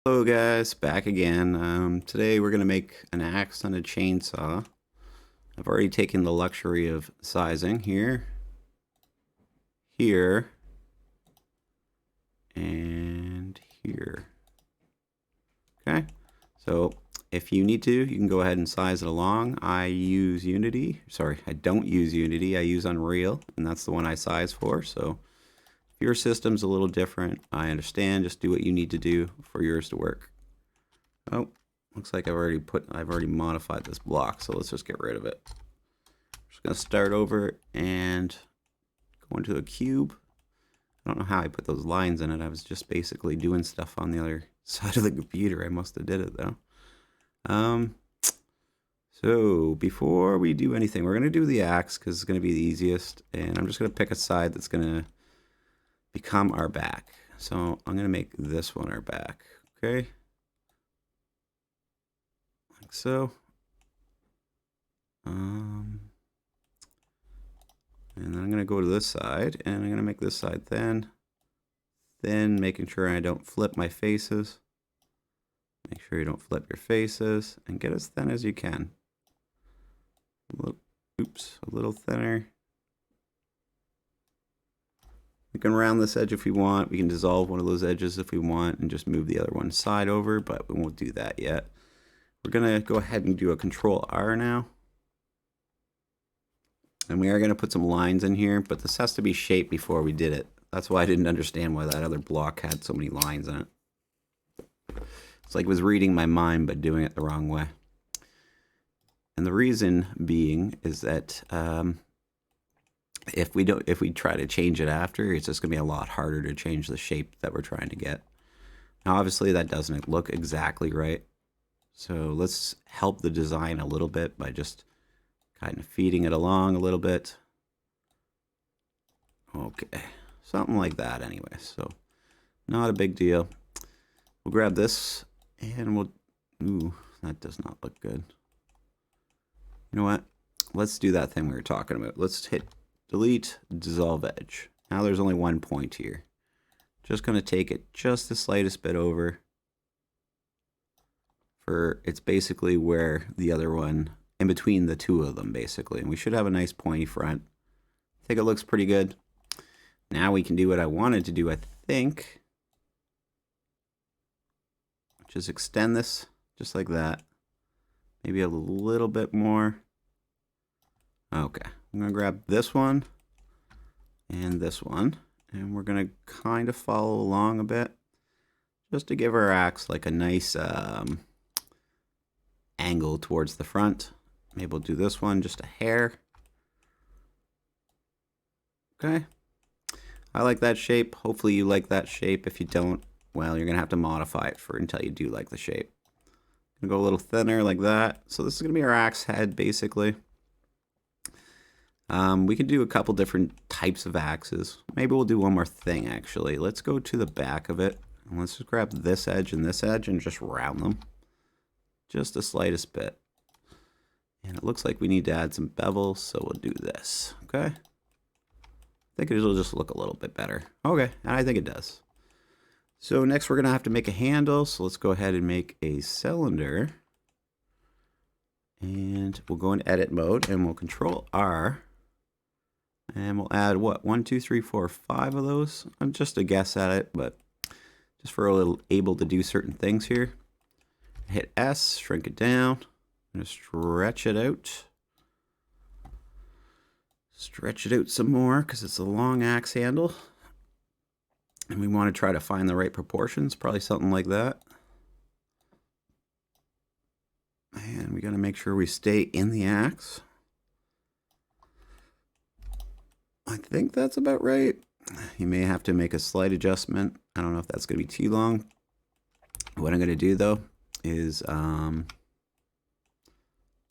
Hello guys, back again. Today we're going to make an axe and a chainsaw. I've already taken the luxury of sizing here, here, and here. Okay, so if you need to, you can go ahead and size it along. I use Unity. Sorry, I don't use Unity. I use Unreal, and that's the one I size for. So if your system's a little different, I understand. Just do what you need to do for yours to work. Oh, looks like I've already modified this block, so let's just get rid of it. Just gonna start over and go into a cube. I don't know how I put those lines in it. I was just basically doing stuff on the other side of the computer. I must have did it though. So before we do anything, we're gonna do the axe because it's gonna be the easiest, and I'm just gonna pick a side that's gonna become our back. So I'm gonna make this one our back. Okay. Like so. And then I'm going to go to this side, and I'm going to make this side thin, making sure I don't flip my faces. Make sure you don't flip your faces, and get as thin as you can. Oops, a little thinner. We can round this edge if we want. We can dissolve one of those edges if we want, and just move the other one side over, but we won't do that yet. We're going to go ahead and do a Control R now. And we are going to put some lines in here, but this has to be shaped before we did it. That's why I didn't understand why that other block had so many lines in it. It's like it was reading my mind, but doing it the wrong way. And the reason being is that if we try to change it after, it's just going to be a lot harder to change the shape that we're trying to get. Now, obviously, that doesn't look exactly right. So let's help the design a little bit by just kind of feeding it along a little bit. Okay, something like that anyway, so not a big deal. We'll grab this and we'll, ooh, that does not look good. You know what? Let's do that thing we were talking about. Let's hit delete, dissolve edge. Now there's only one point here. Just gonna take it just the slightest bit over. It's basically where the other one, in between the two of them basically, and we should have a nice pointy front. I think it looks pretty good. Now we can do what I wanted to do, I think, which is extend this just like that, maybe a little bit more. Okay, I'm gonna grab this one and this one, and we're gonna kind of follow along a bit just to give our axe like a nice angle towards the front. Maybe we'll do this one just a hair. Okay, I like that shape. Hopefully you like that shape. If you don't, well, you're gonna have to modify it until you do like the shape. I'm gonna go a little thinner like that. So this is gonna be our axe head basically. We can do a couple different types of axes. Maybe we'll do one more thing actually. Let's go to the back of it, and let's just grab this edge and just round them just the slightest bit. And it looks like we need to add some bevels, so we'll do this. Okay, I think it'll just look a little bit better. Okay, and I think it does. So next we're gonna have to make a handle, so let's go ahead and make a cylinder. And we'll go in edit mode and we'll Control R. And we'll add what? 1, 2, 3, 4, 5 of those. I'm just a guess at it, but just for a little able to do certain things here. Hit S, shrink it down. I'm gonna stretch it out. Stretch it out some more because it's a long axe handle. And we want to try to find the right proportions, probably something like that. And we got to make sure we stay in the axe. I think that's about right. You may have to make a slight adjustment. I don't know if that's going to be too long. What I'm going to do though is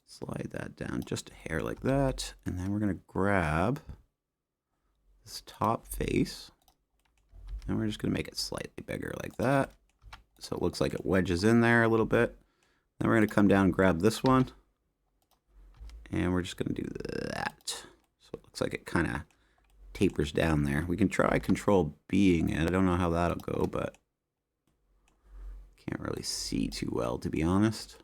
slide that down just a hair like that, and then we're going to grab this top face and we're just going to make it slightly bigger like that, so it looks like it wedges in there a little bit. Then we're going to come down and grab this one, and we're just going to do that, so it looks like it kind of tapers down there. We can try Control Bing it. I don't know how that'll go, but Can't really see too well, to be honest.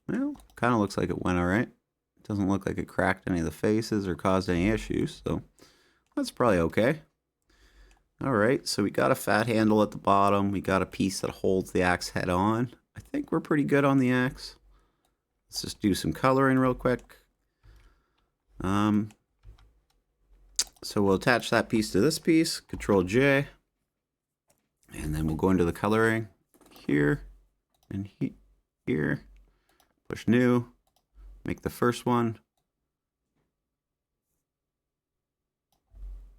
Well, kind of looks like it went all right. Doesn't look like it cracked any of the faces or caused any issues, so that's probably okay. All right, so we got a fat handle at the bottom. We got a piece that holds the axe head on. I think we're pretty good on the axe. Let's just do some coloring real quick. So we'll attach that piece to this piece, Control J, and then we'll go into the coloring here and here. Push new, make the first one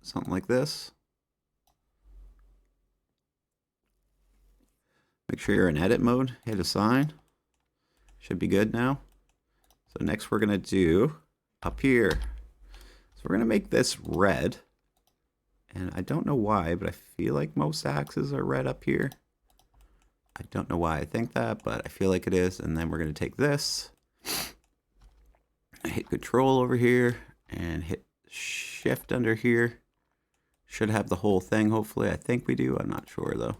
something like this. Make sure you're in edit mode, hit assign. Should be good now. So next we're gonna do up here. So we're gonna make this red. And I don't know why, but I feel like most axes are red up here. I don't know why I think that, but I feel like it is. And then we're gonna take this, hit Control over here, and hit Shift under here. Should have the whole thing, hopefully. I think we do, I'm not sure though.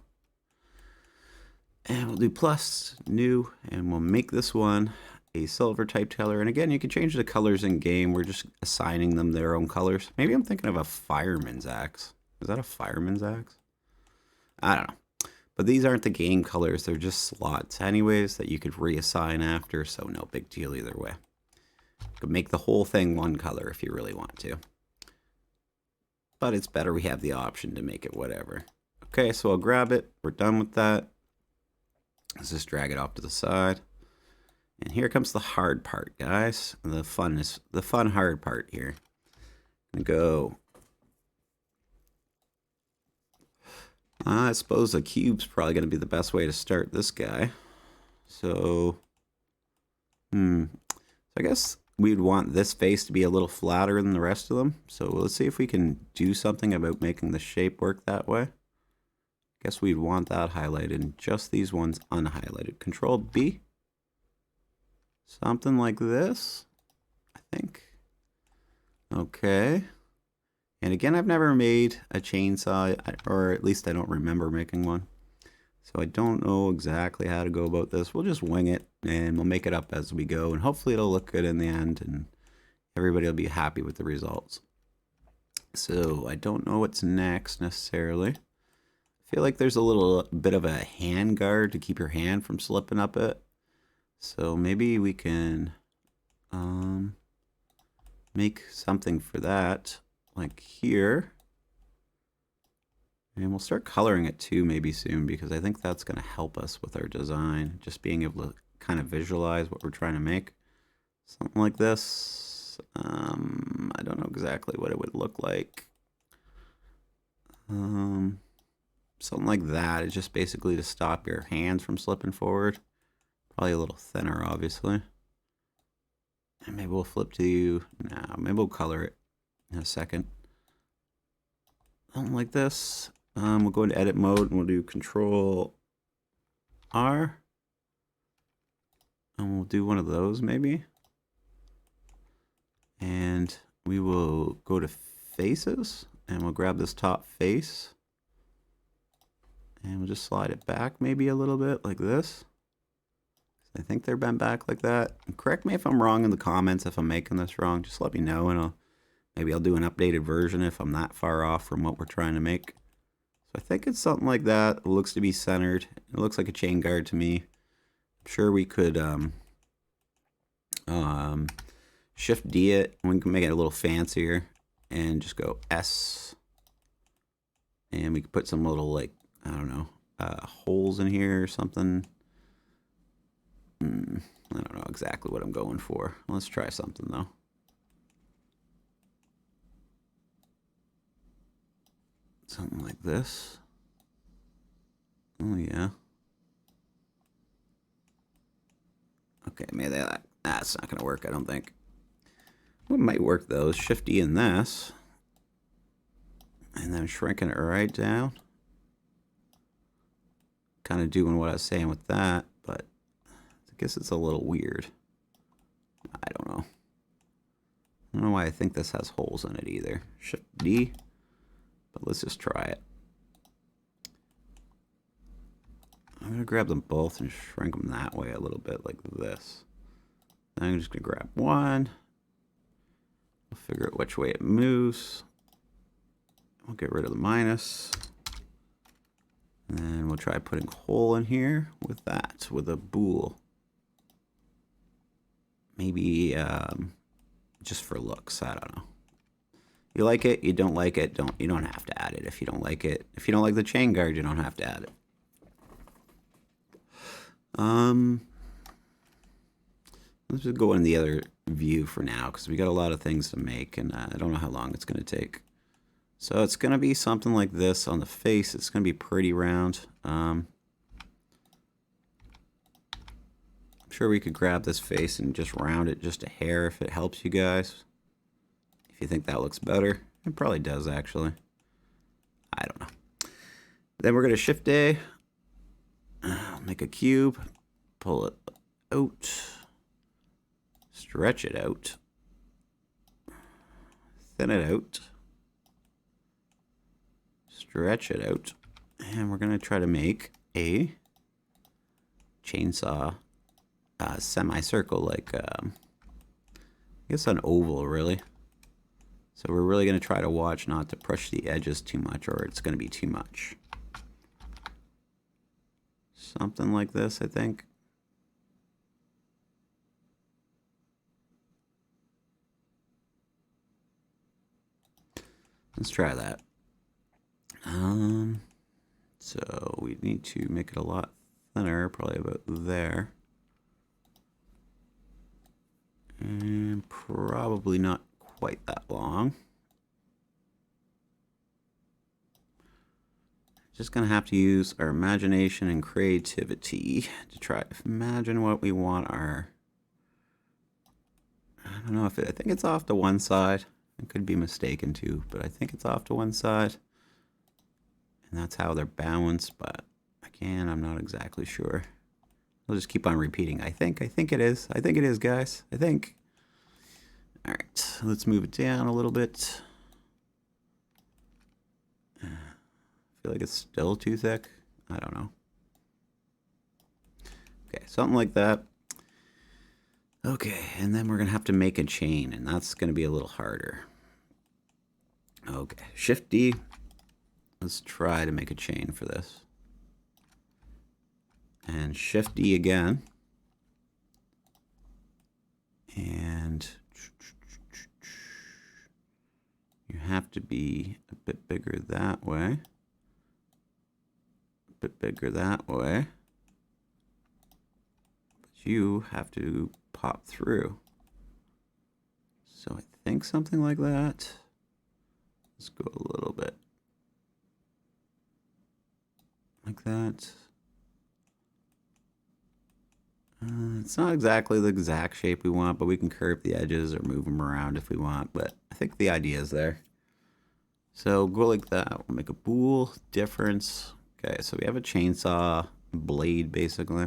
And we'll do plus, new, and we'll make this one a silver type color. And again, you can change the colors in game. We're just assigning them their own colors. Maybe I'm thinking of a fireman's axe. Is that a fireman's axe? I don't know. But these aren't the game colors. They're just slots anyways that you could reassign after. So no big deal either way. You could make the whole thing one color if you really want to. But it's better we have the option to make it whatever. Okay, so I'll grab it. We're done with that. Let's just drag it off to the side. And here comes the hard part, guys. The fun hard part here. I'm gonna go. I suppose a cube's probably gonna be the best way to start this guy. So, I guess we'd want this face to be a little flatter than the rest of them. So let's see if we can do something about making the shape work that way. Guess we'd want that highlighted and just these ones unhighlighted. Control B. Something like this, I think. Okay. And again, I've never made a chainsaw, or at least I don't remember making one. So I don't know exactly how to go about this. We'll just wing it and we'll make it up as we go. And hopefully it'll look good in the end and everybody will be happy with the results. So I don't know what's next necessarily. I feel like there's a little bit of a hand guard to keep your hand from slipping up it. So maybe we can make something for that, like here. And we'll start coloring it too maybe soon, because I think that's going to help us with our design. Just being able to kind of visualize what we're trying to make. Something like this. I don't know exactly what it would look like. Something like that. It's just basically to stop your hands from slipping forward. Probably a little thinner, obviously. And maybe we'll flip to, maybe we'll color it in a second. Something like this. We'll go into edit mode and we'll do Control R. And we'll do one of those maybe. And we will go to faces and we'll grab this top face. And we'll just slide it back maybe a little bit like this. I think they're bent back like that. And correct me if I'm wrong in the comments if I'm making this wrong. Just let me know and maybe I'll do an updated version if I'm that far off from what we're trying to make. So I think it's something like that. It looks to be centered. It looks like a chain guard to me. I'm sure we could Shift D it and we can make it a little fancier and just go S. And we can put some little, like, I don't know, holes in here or something. I don't know exactly what I'm going for. Let's try something though. Something like this. Oh yeah. Okay, maybe that's not gonna work, I don't think. What might work though is Shift E in this. And then shrinking it right down. Kind of doing what I was saying with that, but I guess it's a little weird. I don't know. I don't know why I think this has holes in it either. Shift D, but let's just try it. I'm going to grab them both and shrink them that way a little bit, like this. Then I'm just going to grab one. We'll figure out which way it moves. We'll get rid of the minus. And then we'll try putting a hole in here with that, with a bool. Maybe just for looks, I don't know. You like it, you don't like it, you don't have to add it. If you don't like it, if you don't like the chain guard, you don't have to add it. Let's just go in the other view for now, because we got a lot of things to make, and I don't know how long it's going to take. So it's going to be something like this on the face. It's going to be pretty round. I'm sure we could grab this face and just round it just a hair if it helps you guys. If you think that looks better. It probably does, actually. I don't know. Then we're going to Shift A. Make a cube. Pull it out. Stretch it out. Thin it out. Stretch it out. And we're going to try to make a chainsaw semicircle, like, I guess an oval, really. So we're really going to try to watch not to push the edges too much, or it's going to be too much. Something like this, I think. Let's try that. So we need to make it a lot thinner, probably about there. And probably not quite that long. Just gonna have to use our imagination and creativity to try to imagine what we want our, I don't know if I think it's off to one side. I could be mistaken too, but I think it's off to one side. And that's how they're balanced, but again, I'm not exactly sure. I'll just keep on repeating. I think it is. I think it is, guys. I think. All right, let's move it down a little bit. I feel like it's still too thick. I don't know. Okay, something like that. Okay, and then we're gonna have to make a chain, and that's gonna be a little harder. Okay, Shift D. Let's try to make a chain for this. And Shift D again. And you have to be a bit bigger that way. A bit bigger that way. But you have to pop through. So I think something like that. Let's go a little bit like that. It's not exactly the exact shape we want, but we can curve the edges or move them around if we want. But I think the idea is there. So go like that. We'll make a bool difference. Okay, so we have a chainsaw blade basically.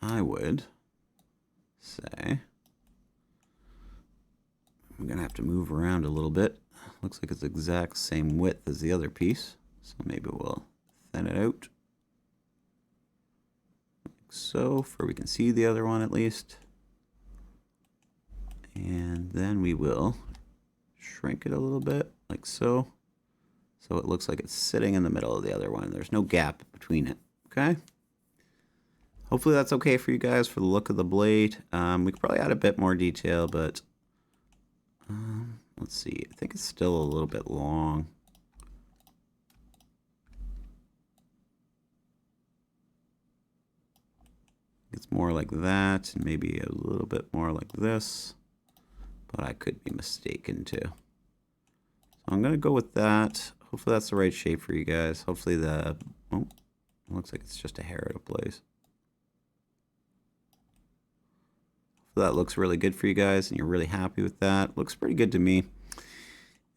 I would say I'm gonna have to move around a little bit. Looks like it's the exact same width as the other piece, so maybe we'll thin it out like so, for we can see the other one at least. And then we will shrink it a little bit like so, so it looks like it's sitting in the middle of the other one. There's no gap between it. Okay, hopefully that's okay for you guys for the look of the blade. We could probably add a bit more detail, but let's see, I think it's still a little bit long. It's more like that, and maybe a little bit more like this, but I could be mistaken too. So I'm gonna go with that. Hopefully that's the right shape for you guys. Hopefully the, oh, it looks like it's just a hair out of place. That looks really good for you guys and you're really happy with that. Looks pretty good to me.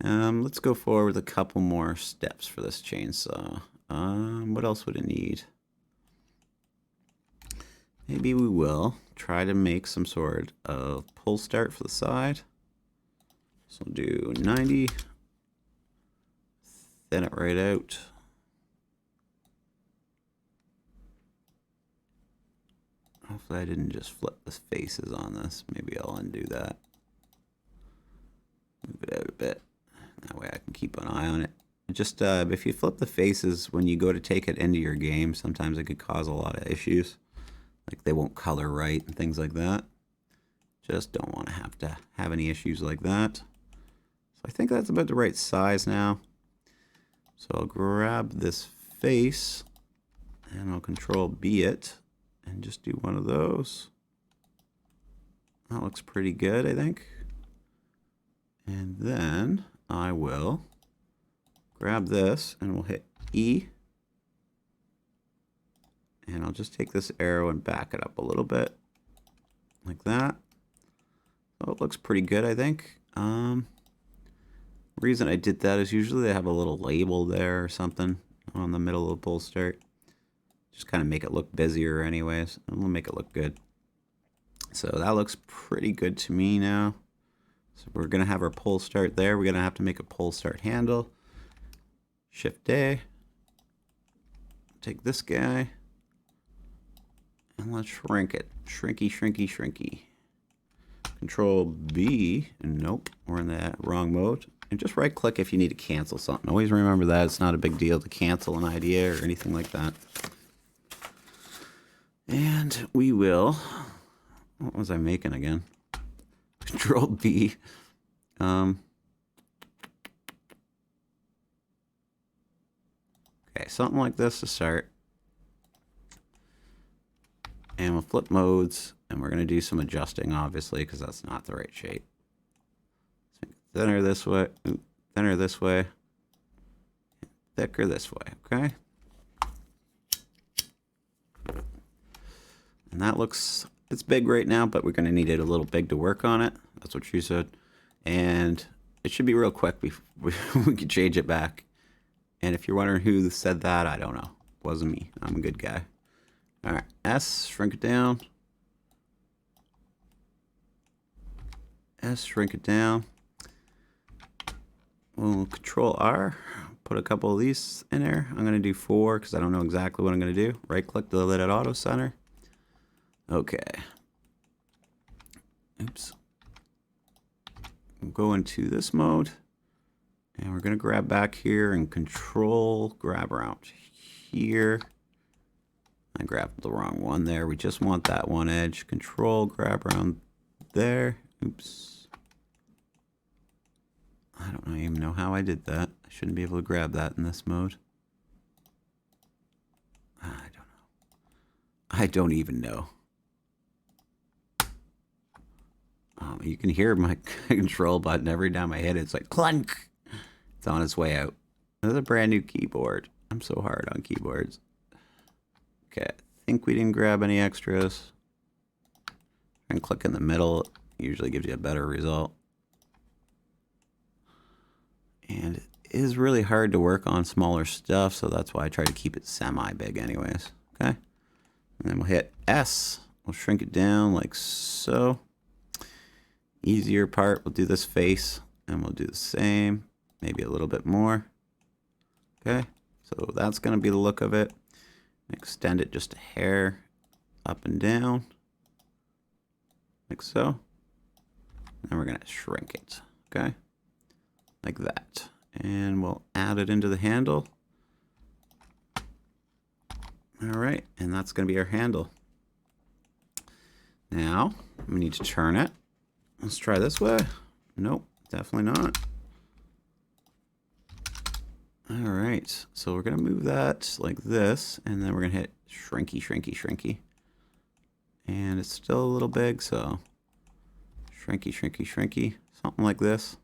Let's go forward with a couple more steps for this chainsaw. What else would it need? Maybe we will try to make some sort of pull start for the side. So we'll do 90, thin it right out. Hopefully I didn't just flip the faces on this. Maybe I'll undo that. Move it out a bit. That way I can keep an eye on it. Just if you flip the faces when you go to take it into your game, sometimes it could cause a lot of issues. Like they won't color right and things like that. Just don't want to have any issues like that. So I think that's about the right size now. So I'll grab this face and I'll Control B it and just do one of those. That looks pretty good, I think. And then I will grab this and we'll hit E. And I'll just take this arrow and back it up a little bit like that. So it looks pretty good, I think. Reason I did that is usually they have a little label there or something on the middle of the pull start. Just kind of make it look busier anyways. And we'll make it look good. So that looks pretty good to me now. So we're going to have our pull start there. We're going to have to make a pull start handle. Shift A. Take this guy. And let's shrink it. Shrinky, shrinky, shrinky. Control B. Nope, we're in the wrong mode. And just right click if you need to cancel something. Always remember that. It's not a big deal to cancel an idea or anything like that. And we will... What was I making again? Control B. Okay, something like this to start. And we'll flip modes, and we're going to do some adjusting, obviously, because that's not the right shape. So thinner this way, thinner this way, thicker this way, okay? And that looks, it's big right now, but we're going to need it a little big to work on it. That's what you said. And it should be real quick before we can change it back. And if you're wondering who said that, I don't know. It wasn't me. I'm a good guy. All right, S, shrink it down. S, shrink it down. We'll Control R, put a couple of these in there. I'm going to do 4 because I don't know exactly what I'm going to do. Right click to let it auto center. Okay. Oops. We'll go into this mode. And we're going to grab back here and Control, grab around here. I grabbed the wrong one there. We just want that one edge. Control, grab around there. Oops. I don't even know how I did that. I shouldn't be able to grab that in this mode. I don't know. I don't even know. You can hear my control button every time I hit it. It's like clunk. It's on its way out. This is a brand new keyboard. I'm so hard on keyboards. Okay, I think we didn't grab any extras. And click in the middle. It usually gives you a better result. And it is really hard to work on smaller stuff, so that's why I try to keep it semi-big anyways. Okay? And then we'll hit S. We'll shrink it down like so. Easier part, we'll do this face, and we'll do the same. Maybe a little bit more. Okay? So that's going to be the look of it. Extend it just a hair up and down. Like so. And we're going to shrink it. Okay? Like that. And we'll add it into the handle. Alright, and that's going to be our handle. Now, we need to turn it. Let's try this way. Nope, definitely not. Alright, so we're going to move that like this, and then we're going to hit shrinky, shrinky, shrinky. And it's still a little big, so shrinky, shrinky, shrinky, something like this.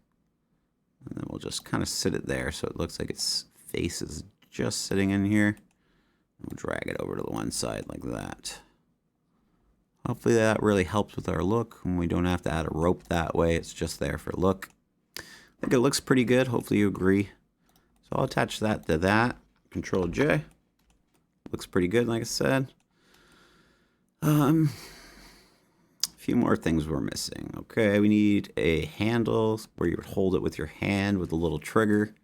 And then we'll just kind of sit it there so it looks like its face is just sitting in here. We'll drag it over to the one side like that. Hopefully that really helps with our look, and we don't have to add a rope that way. It's just there for look. I think it looks pretty good. Hopefully you agree. So I'll attach that to that. Control J. Looks pretty good, like I said. A few more things we're missing. Okay, we need a handle where you would hold it with your hand with a little trigger.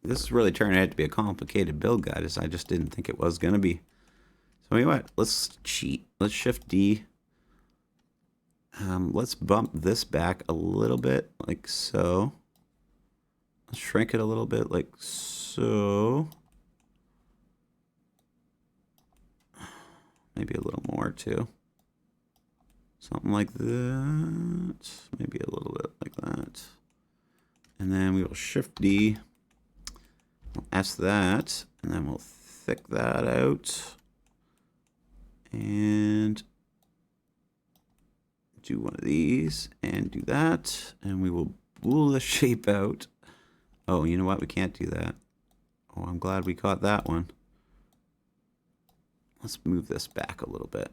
this is really turning out to be a complicated build, guys. I just didn't think it was going to be. So anyway, let's cheat. Let's shift D. Let's bump this back a little bit, like so. Let's shrink it a little bit, like so. Maybe a little more too. Something like that. Maybe a little bit like that. And then we will shift D. We'll S that. And then we'll thick that out. And do one of these. And do that. And we will bool the shape out. Oh, you know what? We can't do that. Oh, I'm glad we caught that one. Let's move this back a little bit.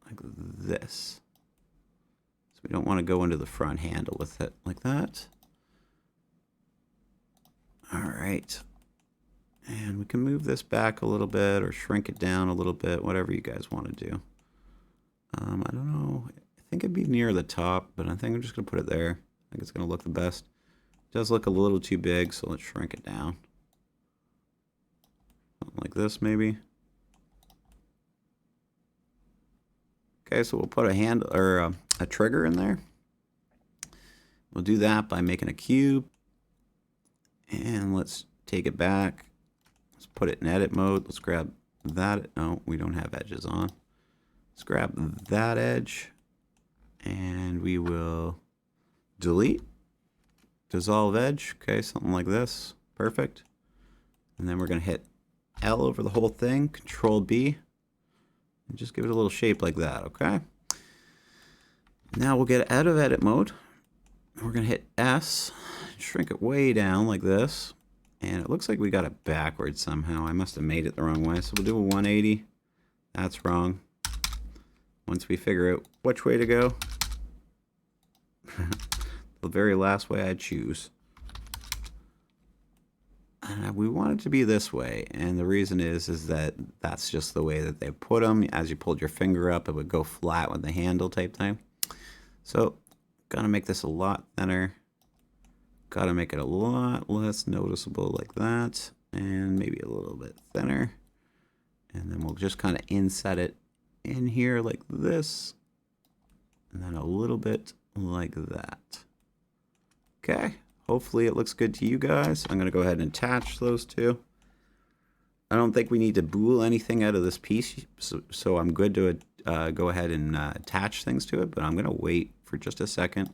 Like this. So we don't want to go into the front handle with it like that. All right. And we can move this back a little bit or shrink it down a little bit, whatever you guys want to do. I don't know. I think it'd be near the top, but I think I'm just going to put it there. I think it's going to look the best. It does look a little too big, so let's shrink it down. Something like this, maybe. Okay, so we'll put a handle or a trigger in there. We'll do that by making a cube. And let's take it back. Let's put it in edit mode. Let's grab that. No, we don't have edges on. Let's grab that edge. And we will delete. Dissolve edge. Okay, something like this. Perfect. And then we're going to hit L over the whole thing. Control B. And just give it a little shape like that, okay? Now we'll get out of edit mode. We're going to hit S, shrink it way down like this. And it looks like we got it backwards somehow. I must have made it the wrong way. So we'll do a 180. That's wrong. Once we figure out which way to go, the very last way I choose. We want it to be this way, and the reason is that that's just the way that they put them. As you pulled your finger up, it would go flat with the handle type thing. So, gotta make this a lot thinner. Gotta make it a lot less noticeable like that, and maybe a little bit thinner. And then we'll just kind of inset it in here like this, and then a little bit like that. Okay. Hopefully it looks good to you guys. I'm going to go ahead and attach those two. I don't think we need to bool anything out of this piece, so I'm good to go ahead and attach things to it, but I'm going to wait for just a second.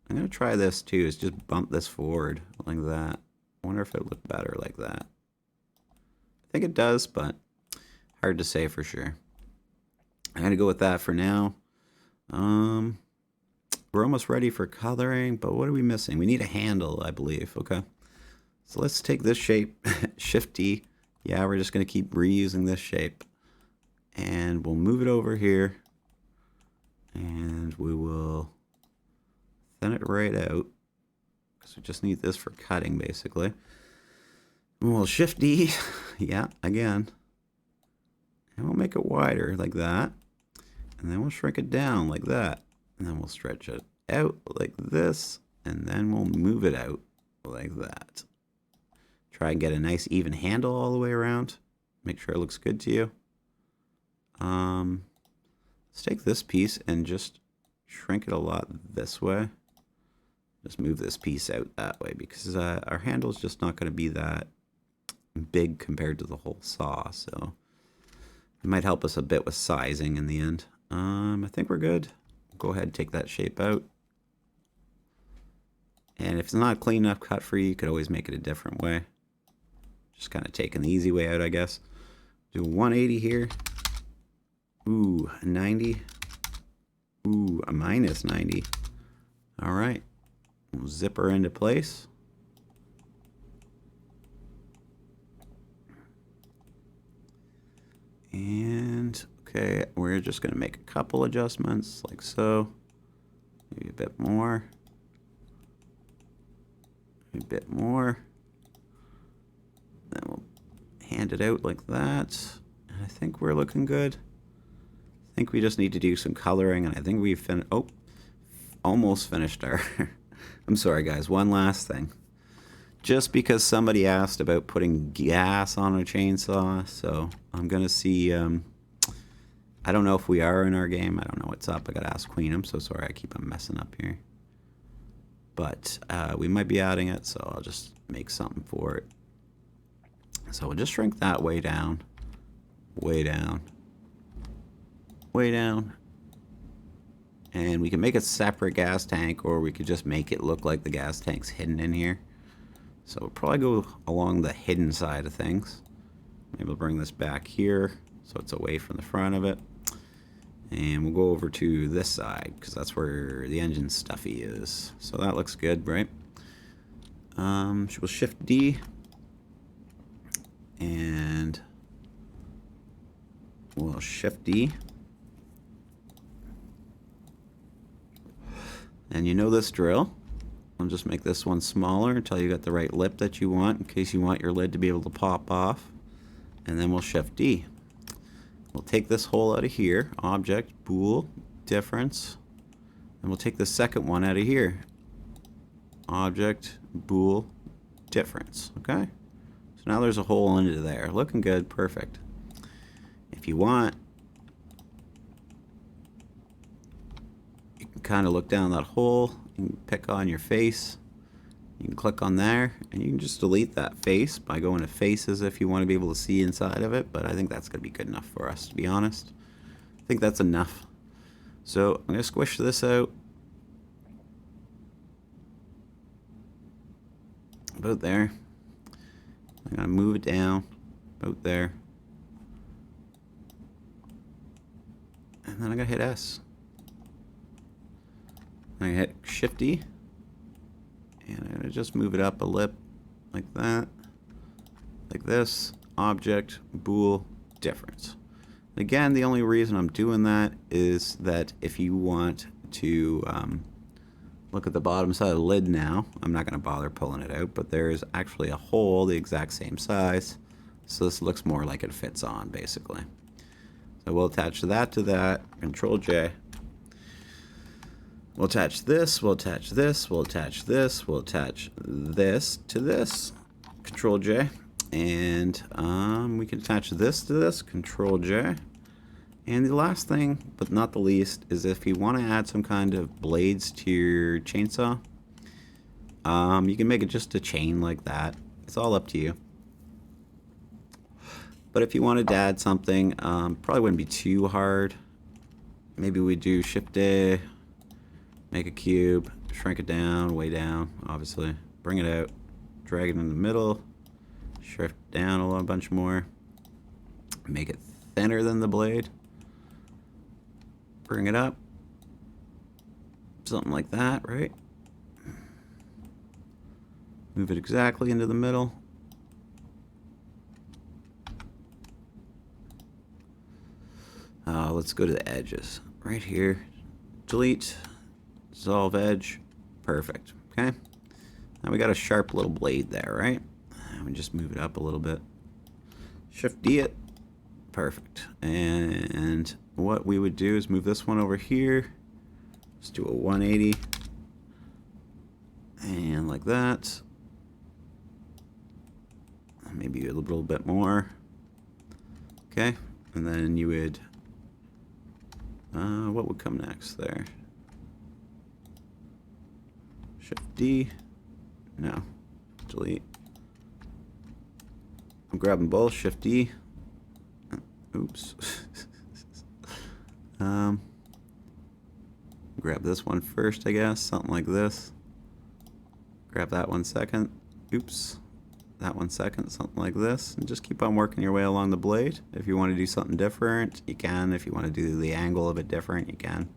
I'm going to try this too, is just bump this forward like that. I wonder if it would look better like that. I think it does, but hard to say for sure. I'm going to go with that for now. We're almost ready for coloring, but what are we missing? We need a handle, I believe. Okay. So let's take this shape, Shift D. Yeah, we're just going to keep reusing this shape. And we'll move it over here. And we will thin it right out. Because we just need this for cutting, basically. And we'll Shift D. Yeah, again. And we'll make it wider like that. And then we'll shrink it down like that. And then we'll stretch it out like this, and then we'll move it out like that. Try and get a nice even handle all the way around. Make sure it looks good to you. Let's take this piece and just shrink it a lot this way. Just move this piece out that way because our handle is just not going to be that big compared to the whole saw. So it might help us a bit with sizing in the end. I think we're good. Go ahead and take that shape out. And if it's not a clean enough cut for you, you could always make it a different way. Just kind of taking the easy way out, I guess. Do 180 here. Ooh, a 90. Ooh, a minus 90. All right. We'll zip her into place. And okay, we're just going to make a couple adjustments like so. Maybe a bit more. Maybe a bit more. Then we'll hand it out like that. And I think we're looking good. I think we just need to do some coloring, and I think we've almost finished our I'm sorry guys, one last thing. just because somebody asked about putting gas on a chainsaw. So I'm going to see. I don't know if we are in our game. I don't know what's up. I got to ask Queen. I'm so sorry I keep on messing up here. But we might be adding it, so I'll just make something for it. So we'll just shrink that way down, way down, way down. And we can make a separate gas tank, or we could just make it look like the gas tank's hidden in here. So we'll probably go along the hidden side of things. Maybe we'll bring this back here so it's away from the front of it. And we'll go over to this side because that's where the engine stuffy is. So that looks good, right? We'll shift D. And we'll shift D. And you know this drill. I'll just make this one smaller until you got the right lip that you want in case you want your lid to be able to pop off. And then we'll shift D. We'll take this hole out of here, object, bool, difference, and we'll take the second one out of here, object, bool, difference, okay? So now there's a hole into there, looking good, perfect. If you want, you can kind of look down that hole, you can pick on your face, you can click on there, and you can just delete that face by going to faces if you want to be able to see inside of it, but I think that's going to be good enough for us, to be honest. I think that's enough. So I'm going to squish this out. About there. I'm going to move it down. About there. And then I'm going to hit S. I'm going to hit Shift D. And I'm going to just move it up a lip like that, like this, object, bool, difference. And again, the only reason I'm doing that is that if you want to look at the bottom side of the lid now, I'm not going to bother pulling it out, but there's actually a hole the exact same size, so this looks more like it fits on, basically. So we'll attach that to that, Control J. We'll attach this, we'll attach this, we'll attach this, we'll attach this to this, Control J, and we can attach this to this, Control J. And the last thing, but not the least, is if you want to add some kind of blades to your chainsaw, you can make it just a chain like that. It's all up to you. But if you wanted to add something, probably wouldn't be too hard. Maybe we do Shift A. Make a cube, shrink it down, way down, obviously. Bring it out, drag it in the middle, shift down a little bunch more. Make it thinner than the blade. Bring it up. Something like that, right? Move it exactly into the middle. Let's go to the edges. Right here. Delete. Dissolve edge. Perfect. Okay. Now we got a sharp little blade there, right? And we just move it up a little bit. Shift D it. Perfect. And what we would do is move this one over here. Let's do a 180. And like that. Maybe a little bit more. Okay. And then you would... what would come next there? Shift D. No. Delete. I'm grabbing both. Shift D. Oops. Grab this one first, I guess. Something like this. Grab that one second. Oops. That one second. Something like this. And just keep on working your way along the blade. If you want to do something different, you can. If you want to do the angle of it different, you can.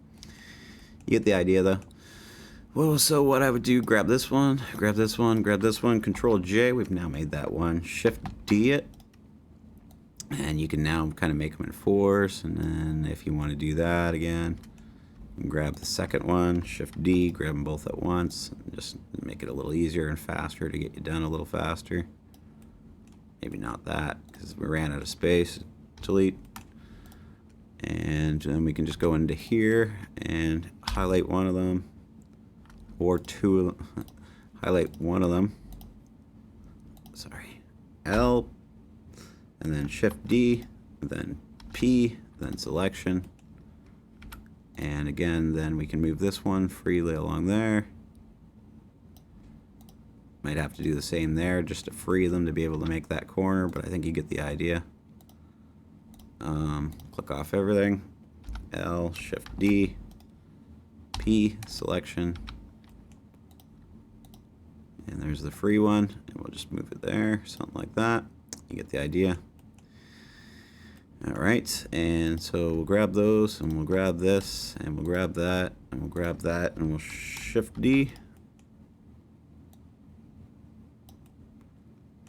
You get the idea, though. Well, so what I would do, grab this one, grab this one, grab this one, Control J, we've now made that one, Shift D it, and you can now kind of make them in fours, and then if you want to do that again, you can grab the second one, Shift D, grab them both at once, and just make it a little easier and faster to get you done a little faster. Maybe not that, because we ran out of space. Delete. And then we can just go into here and highlight one of them. Or two, highlight one of them, sorry, L, and then Shift D, then P, then selection. And again, then we can move this one freely along there. Might have to do the same there just to free them to be able to make that corner, but I think you get the idea. Click off everything. L, Shift D, P, selection. And there's the free one, and we'll just move it there, something like that. You get the idea. Alright, and so we'll grab those, and we'll grab this, and we'll grab that, and we'll grab that, and we'll Shift D.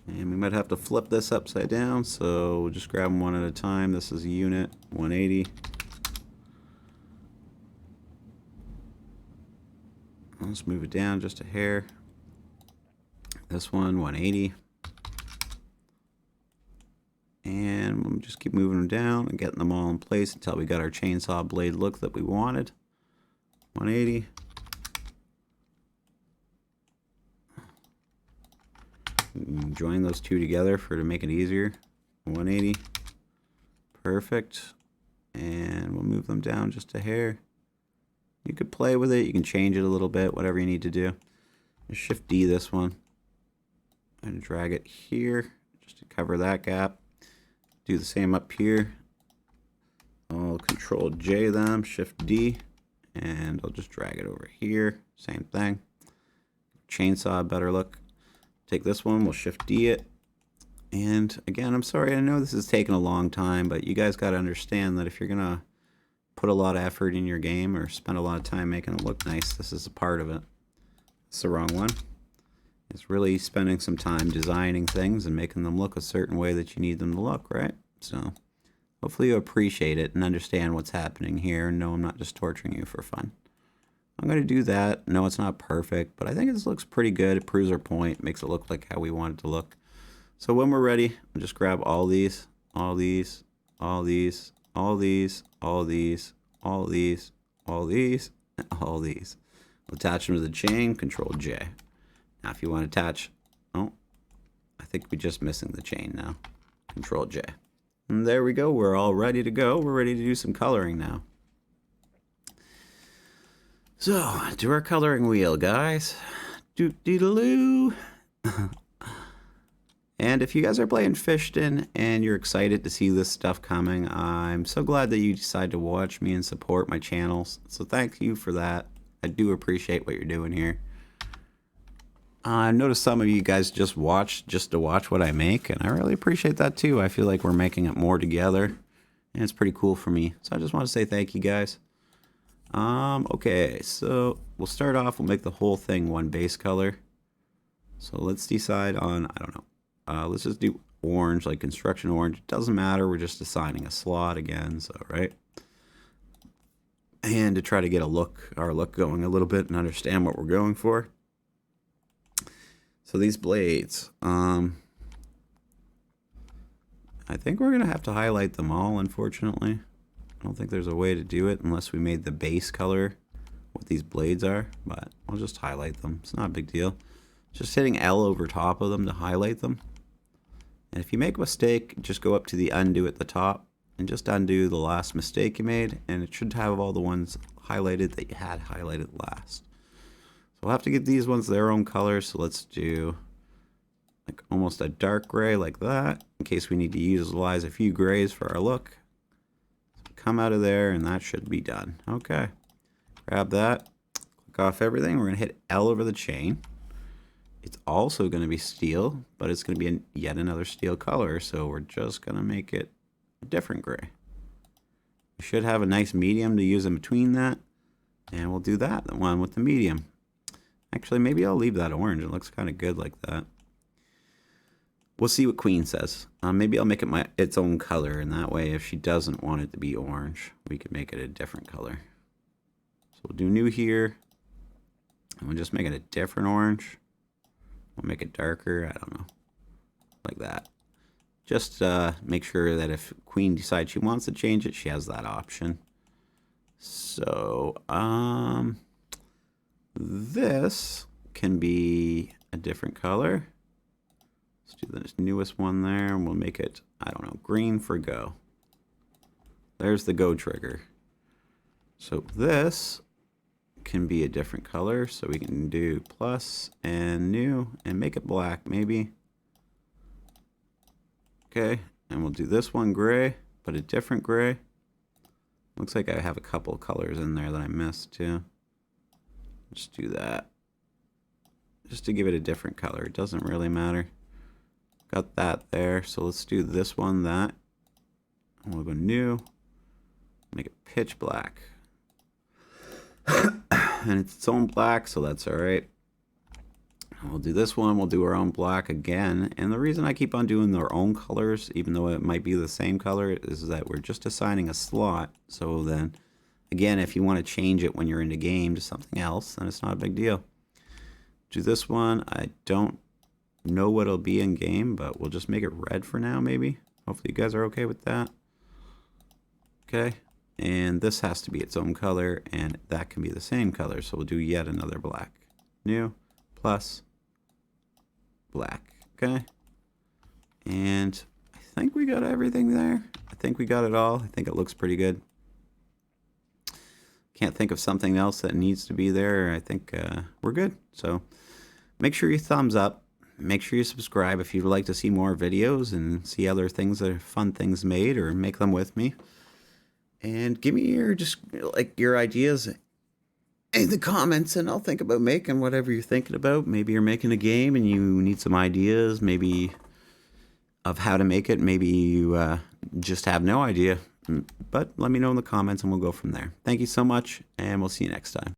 And we might have to flip this upside down, so we'll just grab them one at a time. This is unit 180. Let's move it down just a hair. This one, 180. And we'll just keep moving them down and getting them all in place until we got our chainsaw blade look that we wanted. 180. Join those two together to make it easier. 180. Perfect. And we'll move them down just a hair. You could play with it. You can change it a little bit, whatever you need to do. Shift D this one. And drag it here just to cover that gap. Do the same up here. I'll Control J them, Shift D. And I'll just drag it over here. Same thing. Chainsaw, better look. Take this one, we'll Shift D it. And again, I'm sorry, I know this is taking a long time, but you guys got to understand that if you're going to put a lot of effort in your game or spend a lot of time making it look nice, this is a part of it. It's the wrong one. It's really spending some time designing things and making them look a certain way that you need them to look, right? So hopefully you appreciate it and understand what's happening here and know I'm not just torturing you for fun. I'm going to do that. No, it's not perfect, but I think it looks pretty good. It proves our point, makes it look like how we want it to look. So when we're ready, we'll just grab all these, all these, all these, all these, all these, all these, all these, and all these. We'll attach them to the chain, Control J. Now if you want to attach, oh, I think we're just missing the chain now. Control J. And there we go. We're all ready to go. We're ready to do some coloring now. So, do our coloring wheel, guys. Doot-dee-doo-loo. And if you guys are playing Fishton and you're excited to see this stuff coming, I'm so glad that you decided to watch me and support my channels. So thank you for that. I do appreciate what you're doing here. I've noticed some of you guys just watch just to watch what I make, and I really appreciate that too. I feel like we're making it more together, and it's pretty cool for me. So I just want to say thank you guys. Okay, so we'll start off, we'll make the whole thing one base color. So let's decide on, I don't know, let's just do orange, like construction orange. It doesn't matter, we're just assigning a slot again, so right. And to try to get a look, our look going a little bit and understand what we're going for. So these blades, I think we're gonna have to highlight them all, unfortunately. I don't think there's a way to do it unless we made the base color what these blades are, but I'll just highlight them. It's not a big deal. Just hitting L over top of them to highlight them. And if you make a mistake, just go up to the undo at the top and just undo the last mistake you made, and it should have all the ones highlighted that you had highlighted last. So we'll have to give these ones their own color, so let's do like almost a dark gray like that, in case we need to utilize a few grays for our look. Come out of there, and that should be done. Okay, grab that, click off everything. We're gonna hit L over the chain. It's also gonna be steel, but it's gonna be yet another steel color, so we're just gonna make it a different gray. We should have a nice medium to use in between that, and we'll do that, the one with the medium. Actually, maybe I'll leave that orange. It looks kind of good like that. We'll see what Queen says. Maybe I'll make it its own color, and that way if she doesn't want it to be orange, we can make it a different color. So we'll do new here, and we'll just make it a different orange. We'll make it darker, I don't know, like that. Just make sure that if Queen decides she wants to change it, she has that option. So, this can be a different color. Let's do the newest one there, and we'll make it, I don't know, green for go. There's the go trigger. So this can be a different color, so we can do plus and new and make it black maybe. Okay, and we'll do this one gray, but a different gray. Looks like I have a couple colors in there that I missed too. Just do that. Just to give it a different color. It doesn't really matter. Got that there, so let's do this one, that. And we'll go new. Make it pitch black. And it's its own black, so that's alright. We'll do this one, we'll do our own black again. And the reason I keep on doing their own colors, even though it might be the same color, is that we're just assigning a slot. So then, again, if you want to change it when you're in the game to something else, then it's not a big deal. Do this one, I don't know what it'll be in game, but we'll just make it red for now, maybe. Hopefully you guys are okay with that. Okay. And this has to be its own color, and that can be the same color. So we'll do yet another black. New, plus, black. Okay. And I think we got everything there. I think we got it all. I think it looks pretty good. Can't think of something else that needs to be there. I think we're good. So make sure you thumbs up. Make sure you subscribe if you'd like to see more videos and see other things that are fun things made, or make them with me. And give me your, just like your ideas in the comments, and I'll think about making whatever you're thinking about. Maybe you're making a game and you need some ideas, maybe of how to make it. Maybe you just have no idea. But let me know in the comments and we'll go from there. Thank you so much, and we'll see you next time.